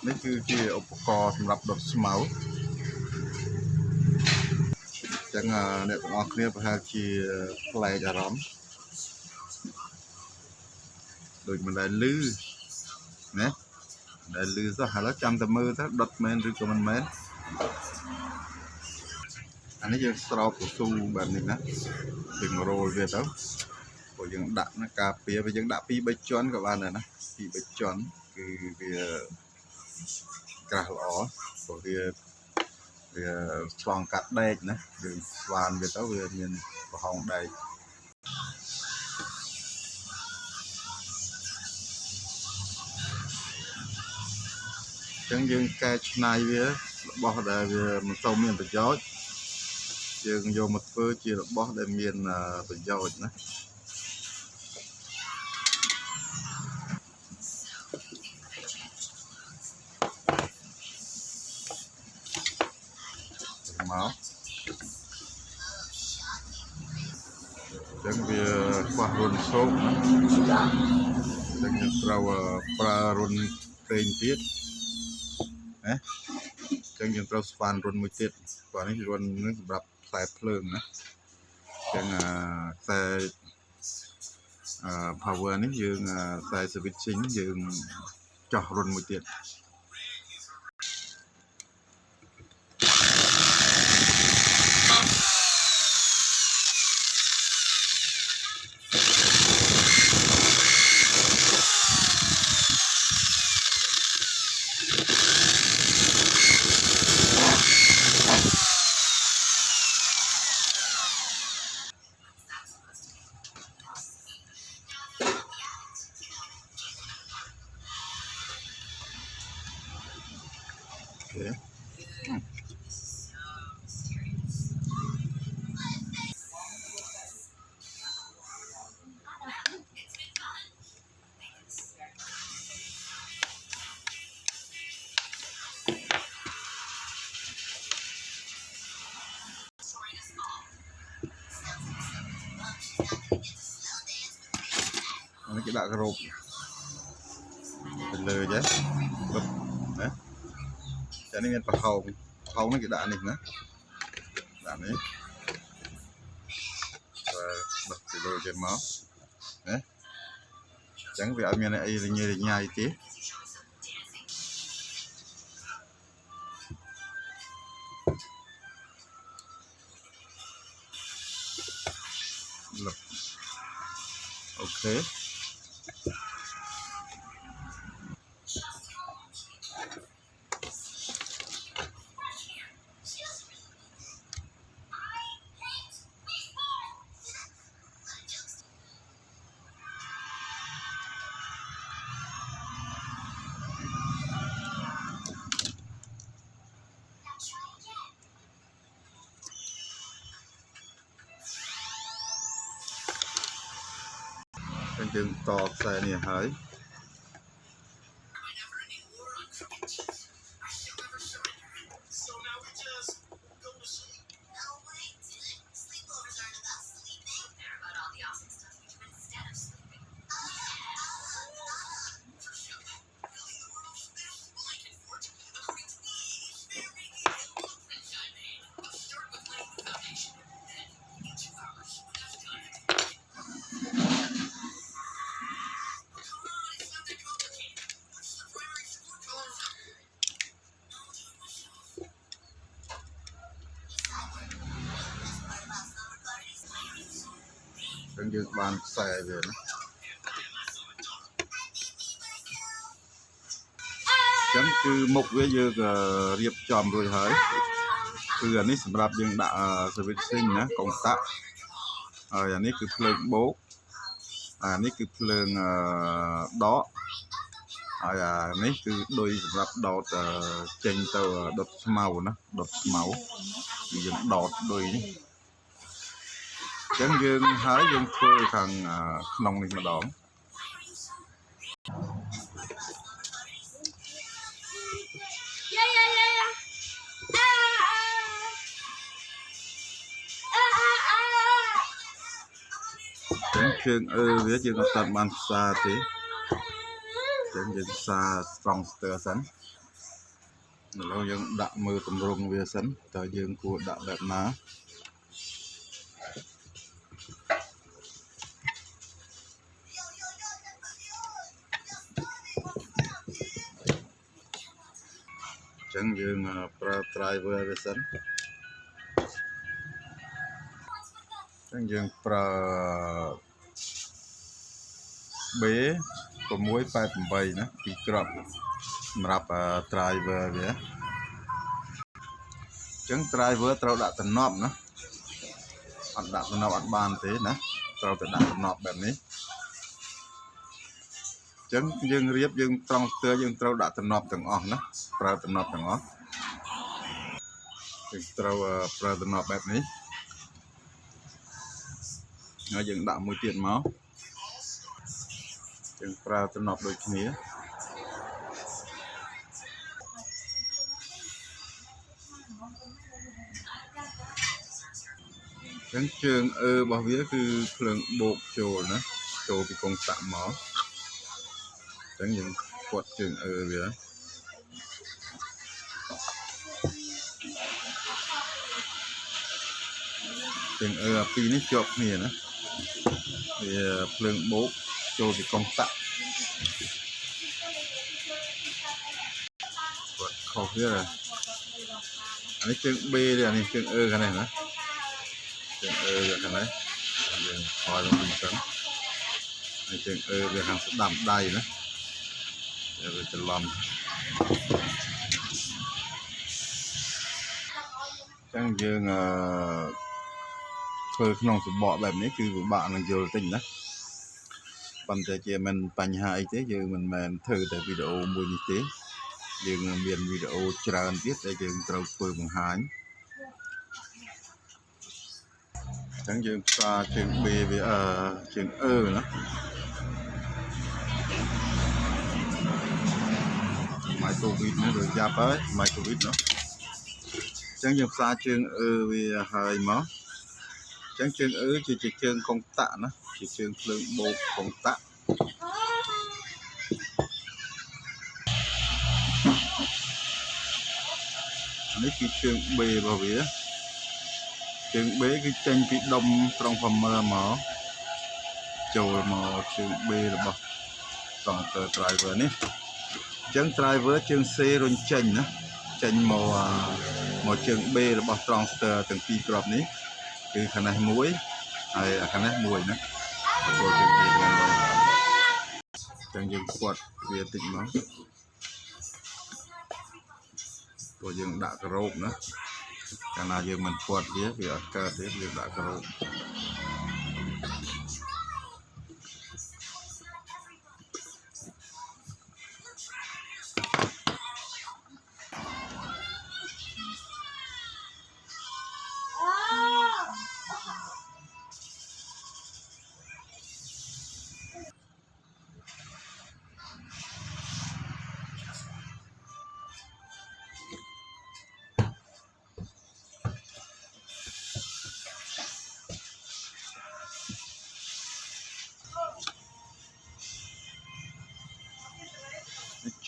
นี่คืออุปกรณ์สำหรับดดสมาร์จังเนี่ยต้องเอาเคลียร์ประหารชีแปลจะร้อนโดยมันได้ลื้อนะได้ลื้อซะหาแล้วจำแต่มือซะดดแมนหรือก็มันแมนอันนี้ยังสตรอปซูแบบนี้นะถึงโรยvề đó rồiยังดักนะกาเปียไปยังดักปีใบจอนกับบ้านน่ะนะปีใบจอนคือกระหล่อvì toàn cắt đây nè đường toàn về tới về nhìn vào hồng đây chẳng dừng cái này về bỏ đây về một sâu miền tự do dừng vô một phơi chỉ là bỏ đây miền tự do nữa máu chẳng vì qua run số chẳng như trâu pra run tên tiết nè chẳng như trâu span run mười tiết và này run nó đập xài phượng nè chẳng xài power này dương xài switching dương cho run mười tiết okay. Nó chỉ đặt cái rộp từ lừa chứ bụp đấy cho nên phải hầu nó chỉ đạn này nữa đạn đấy và bật từ lừa trên máu đấy chẳng vì anh này là như nhai tí lập ok chừng to xe này hơi chẳng dừng bàn xe về nó chẳng cứ mục với dư riệp tròn rồi hỡiคืออันนี้สำหรับยังด่าสวิตซิ่งนะกองตะอันนี้คือเพลิงโบ๊กอันนี้คือเพลิงđóอันนี้คือโดยสำหรับดอดเจนตัวดอดเมานะดอดเมาคือยังดอดโดยนี่chẳng dương hái dương thuê thằng nông này mà đón chẳng chương với chương tận ban xa thế chẳng dương xa strong stir sẵn rồi dân đặt mưa tầm rung về sẵn tới dân của đặt đẹp ná chẳng dân driver về sẵn chẳng dân bế có muối phải bày nữa bị crop mrap driver về chẳng driver trâu đặt tận nọp nữa ăn đặt tận nọp ăn bàn thế nè trâu tận đặt tận nọpแบบนี้chẳng dân riếp dân trong tơ dân trâu đặt tận nọp từng ỏng nữa trâu tận nọp từng ỏng trâu tận nọp แบบนี้ nó dân đặt mùi tiền máu dân trâu tận nọp đôiគ្នា ចឹងជើងរបស់វាគឺភ្លើងបូកចូលណាចូលពីកងតាក់មកចឹងយើងគាត់ជើងវាជើងអាពីរនេះជាប់គ្នាណាវាភ្លើងបូកចូលពីកងតាក់គាត់ខុសវាអានេះជើង B ទេអានេះជើងខាងនេះណាជើងខាងនេះយើងថយមកវិញសិនហើយជើងវាខាងស្ដាំដៃណាវាច្រឡំចឹងយើងធ្វើក្នុងសបកបែបនេះគឺពិបាកនឹងយល់តិចណាប៉ុន្តែជាមិនបញ្ហាអីទេយើងមិនមែនធ្វើតែវីដេអូមួយនេះទេយើងមានវីដេអូច្រើនទៀតដែលយើងត្រូវធ្វើបង្ហាញចឹងយើងផ្សារជើង B វាជើងណាម៉ៃក្រូវីតនេះដូចចាប់ហើយម៉ៃក្រូវីតនោះចឹងយើងផ្សារជើងវាហើយមកចឹងជើងជាជើងកុងតាក់ណាជាជើងភ្លើងបូកកុងតាក់នេះគឺជើង B របស់វាជើង B គឺចេញពីដុំត្រង់5មកចូលមកជើង B របស់ counter driver នេះចឹង driver ជើង C រុញចេញណាចេញមកជើង B របស់ transfer ទាំងពីរគ្រាប់នេះគឺខាងនេះមួយហើយខាងនេះមួយណាចូលជើង B ចឹងយើងគាត់វាតិចមកព្រោះយើងដាក់ក្រោបណាកាលណាយើងមិនគាត់វាអត់កើតទេយើងដាក់ក្រោប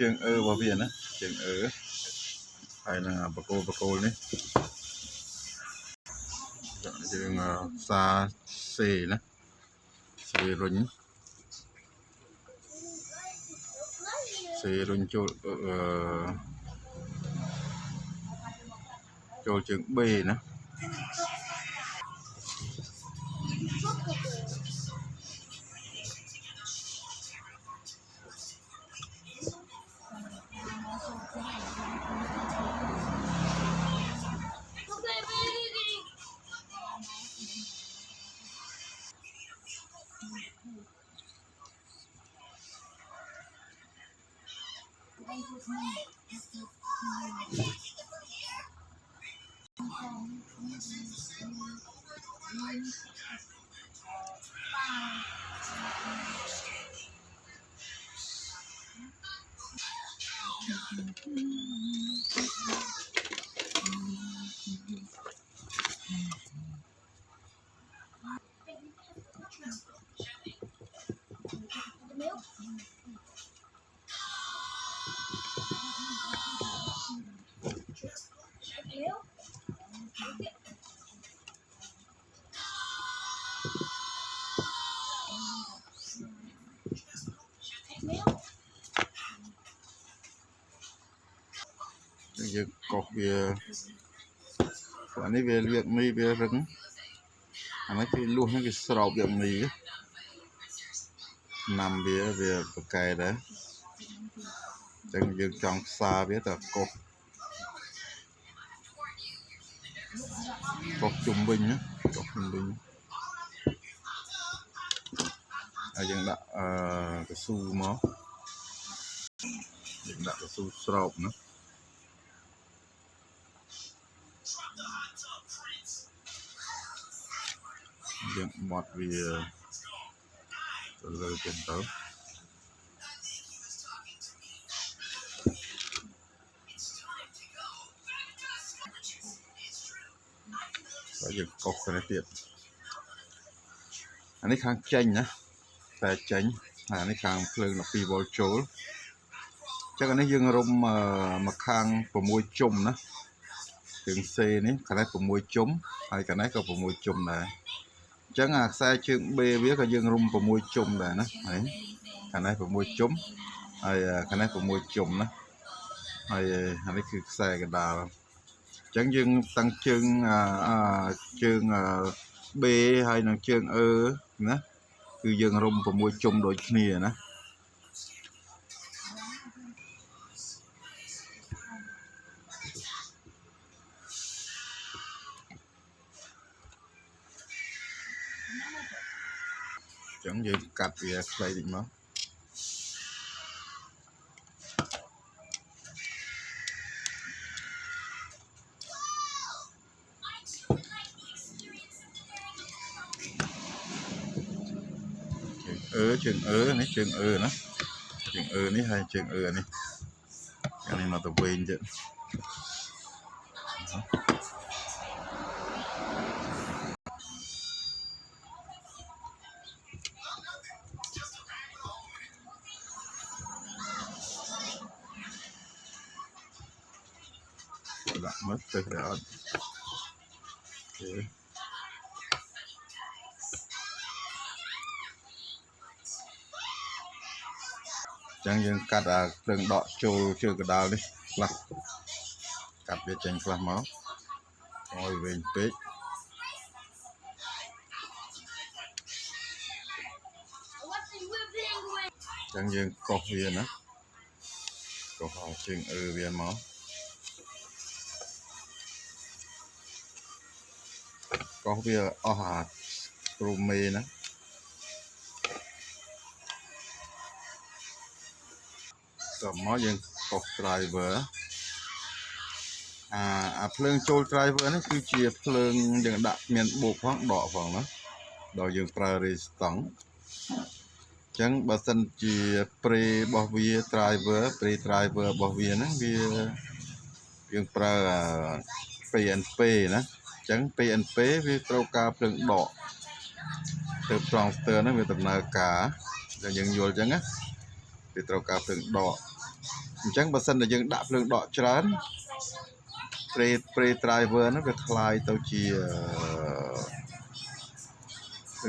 ជើងរបស់វាណាជើងហើយនឹងបកគោលនេះយើងផ្សារ C ណា C រុញចូលជើង B ណា យើងកោសវាអានេះវាលាកមីវារឹងអានេះគេលួសហ្នឹងគេស្រោបវាមីណាំវាប្រកែដែរអញ្ចឹងយើងចង់ផ្សារវាទៅកោសជុំវិញណាកោសជុំវិញហើយយើងដាក់កស៊ូមកយើងដាក់កស៊ូស្រោបណាយើងបត់វាទៅលើទៅហើយយើងកោសទៅទៀតអានេះខាងចេញណាតែចេញអានេះខាងភ្លើង12វ៉ុលចូលចឹងអានេះយើងរុំមកខាង6ជុំណាជើង C នេះខាងនេះ6ជុំហើយខាងនេះក៏6ជុំដែរអញ្ចឹងអាខ្សែជើង B វាក៏យើងរុំ6ជុំដែរណាហើយខាងនេះ6ជុំហើយខាងនេះ6ជុំណាហើយអានេះគឺខ្សែកណ្ដាលអញ្ចឹងយើងតាំងជើងB ហើយនឹងជើង E ណាគឺយើងរុំ6ជុំដូចគ្នាណាចឹងយើងកាត់វាខ្លីតិចមកជើងនេះជើងណាជើងនេះហើយជើងនេះអានេះមកទៅវិញទៀតដាក់មើលទៅដែរអត់អូខេចឹងយើងកាត់ភ្លើងដកចូលជើងកណ្ដាលនេះខ្លះកាត់វាចេញខ្លះមកឲ្យវែងពេកចឹងយើងកោសវាណាកោសជើងវាមកកោសវាអស់អាគ្រូមេណាតមកយើងកោស driver អាភ្លើងចូល driver នេះគឺជាភ្លើងយើងដាក់មានបូកផងដកផងណាដល់យើងប្រើ resistance អញ្ចឹងបើសិនជាប្រេរបស់វា driver របស់វាហ្នឹងវាយើងប្រើ PNP ណាអញ្ចឹង PNP វាត្រូវការភ្លើងដកទៅ transfer ហ្នឹងវាដំណើរការដែលយើងយល់អញ្ចឹងណាវាត្រូវការភ្លើងដកអញ្ចឹងបើសិនតែយើងដាក់ភ្លើងដកច្រើនdriver ហ្នឹងវាคล้ายទៅជា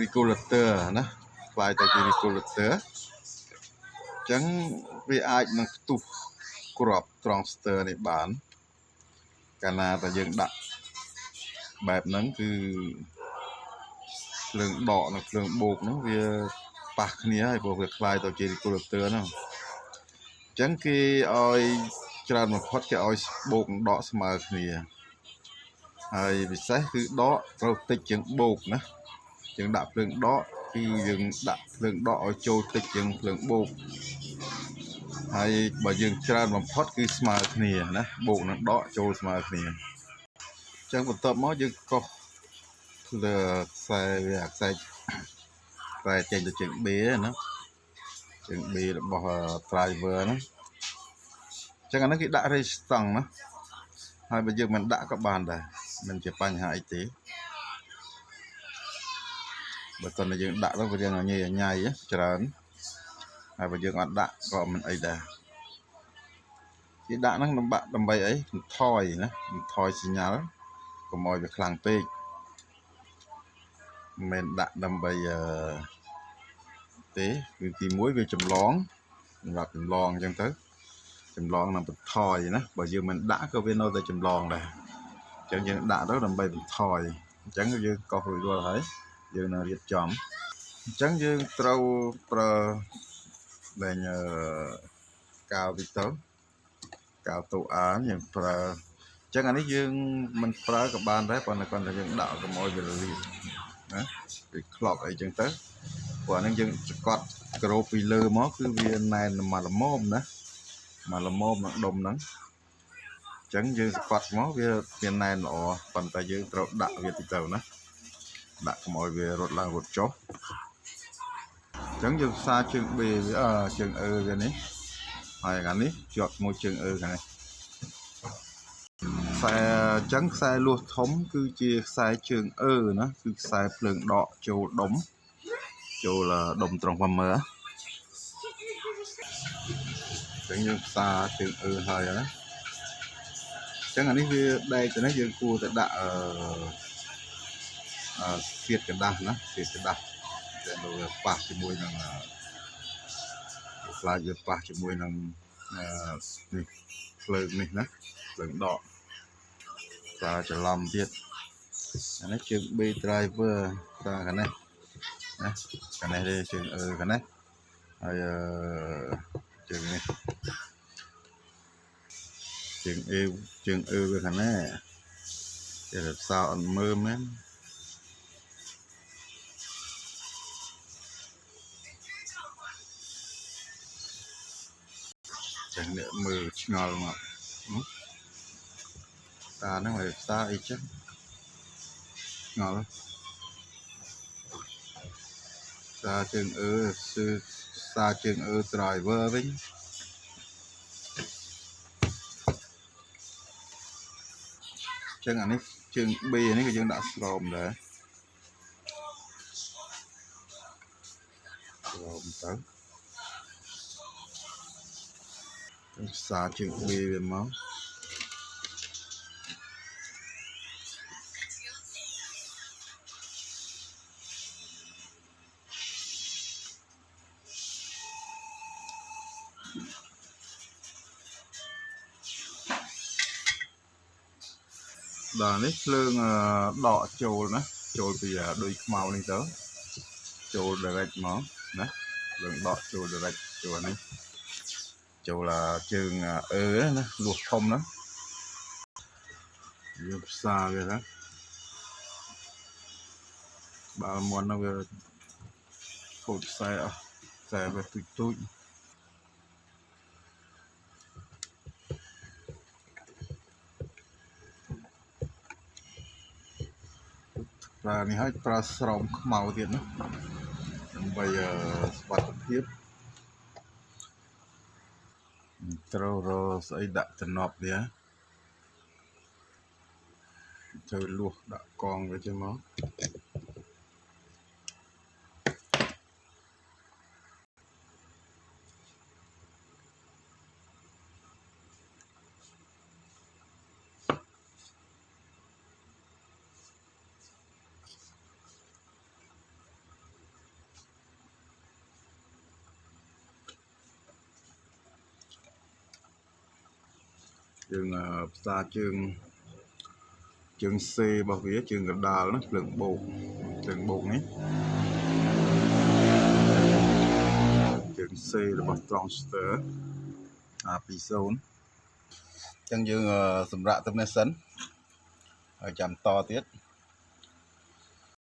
regulator ណាคล้ายទៅជា regulator អញ្ចឹងវាអាចនឹងផ្ទុះគ្រាប់ transfer នេះបានកាលណាតែយើងដាក់បែបហ្នឹងគឺភ្លើងដកនិងភ្លើងបូកហ្នឹងវាប៉ះគ្នាហើយព្រោះវាคล้ายទៅជា regulator ហ្នឹងអញ្ចឹងគេឲ្យច្រើនបំផុតគេឲ្យបូកនិងដកស្មើគ្នាហើយពិសេសគឺដកត្រូវតិចជាងបូកណាយើងដាក់ភ្លើងដកគឺយើងដាក់ភ្លើងដកឲ្យចូលតិចជាងភ្លើងបូកហើយបើយើងច្រើនបំផុតគឺស្មើគ្នាណាបូកនិងដកចូលស្មើគ្នាអញ្ចឹងបន្ទាប់មកយើងកោសលើខ្សែវាខ្សែចេញទៅជើង B ណាជើង B របស់ driver ណាអញ្ចឹងអានេះគេដាក់ resistance ណាហើយបើយើងមិនដាក់ក៏បានដែរមិនជាបញ្ហាអីទេបើសិនតែយើងដាក់ទៅវារៀងញ៉ៃច្រើនហើយបើយើងអត់ដាក់ក៏មិនអីដែរគេដាក់ហ្នឹងដើម្បីអីបន្ថយណាបន្ថយសញ្ញាល់កុំឲ្យវាខ្លាំងពេកមិនមែនដាក់ដើម្បីទេគឺទី1វាចម្លង សម្រាប់ចម្លងអញ្ចឹងទៅចម្លងនឹងបន្ថយណាបើយើងមិនដាក់ក៏វានៅតែចម្លងដែរអញ្ចឹងយើងដាក់ទៅដើម្បីបន្ថយអញ្ចឹងយើងកោសរួចរាល់ហើយយើងនឹងរៀបចំអញ្ចឹងយើងត្រូវប្រើលែងកាវវិតើកាវតូអាយើងប្រើអញ្ចឹងអានេះយើងមិនប្រើក៏បានដែរប៉ុន្តែគាត់ថាយើងដាក់កុំឲ្យវាលាបណាវាក្លប់អីចឹងទៅព្រោះអានេះយើងសកត់ក្រូពីលើមកគឺវាណែនមកល្មមណាមកល្មមនឹងដុំហ្នឹងអញ្ចឹងយើងសកត់មកវាណែនល្អប៉ុន្តែយើងត្រូវដាក់វាតិចទៅណាដាក់កុំឲ្យវារត់ឡើងរត់ចុះអញ្ចឹងយើងផ្សារជើង B វាជើង E វានេះហើយអានេះជាប់មួយជើង E ខាងនេះខ្សែអញ្ចឹងខ្សែលួសធំគឺជាខ្សែជើង E ណាគឺខ្សែភ្លើងដកចូលដុំត្រង់5មើលអញ្ចឹងយើងផ្សារជើង E ហើយណាអញ្ចឹងអានេះវាដែកទៅនេះយើងគួរតែដាក់សៀតกระดาษណាសៀតกระดาษដែលវាប៉ះជាមួយនឹងខ្លាចវាប៉ះជាមួយនឹងនេះភ្លើងនេះណាភ្លើងដកប្រើច្រឡំទៀតអានេះជើង B driver ប្រើខាងនេះណាខាងនេះទេជើង E ខាងនេះហើយជើងនេះជើង E វាខាងនេះគេរផ្សារអត់មើលមែនចឹងអ្នកមើលឆ្ងល់មកតាហ្នឹងឲ្យផ្សារអីចឹងឆ្ងល់ផ្សារជើង E គឺផ្សារជើង E driver វិញចឹងអានេះជើង B នេះក៏យើងដាក់ស្រោមដែរស្រោមទៅផ្សារជើង B វាមកដល់នេះភ្លើងដកចូលណាចូលពីដូចខ្មៅនេះទៅចូល direct មកណាភ្លើងដកចូល direct ចូលនេះចូលជើង E ណាលួសធំហ្នឹងយើងផ្សារវាណាបើមុនហ្នឹងវាខូចខ្សែអស់ខ្សែវាទូចប្រើនេះហើយប្រើស្រោមខ្មៅទៀតណាដើម្បីសុវត្ថិភាពត្រូវរស្អីដាក់តំណប់វាត្រូវលួសដាក់កងវាចឹងមកយើងផ្សារជើងC របស់វាជើងកណ្ដាលណាភ្លើងបូកជើងបូកនេះជើង C របស់ transistor R20 អញ្ចឹងយើងសម្រាប់ទៅនេះសិនហើយចាំតទៀត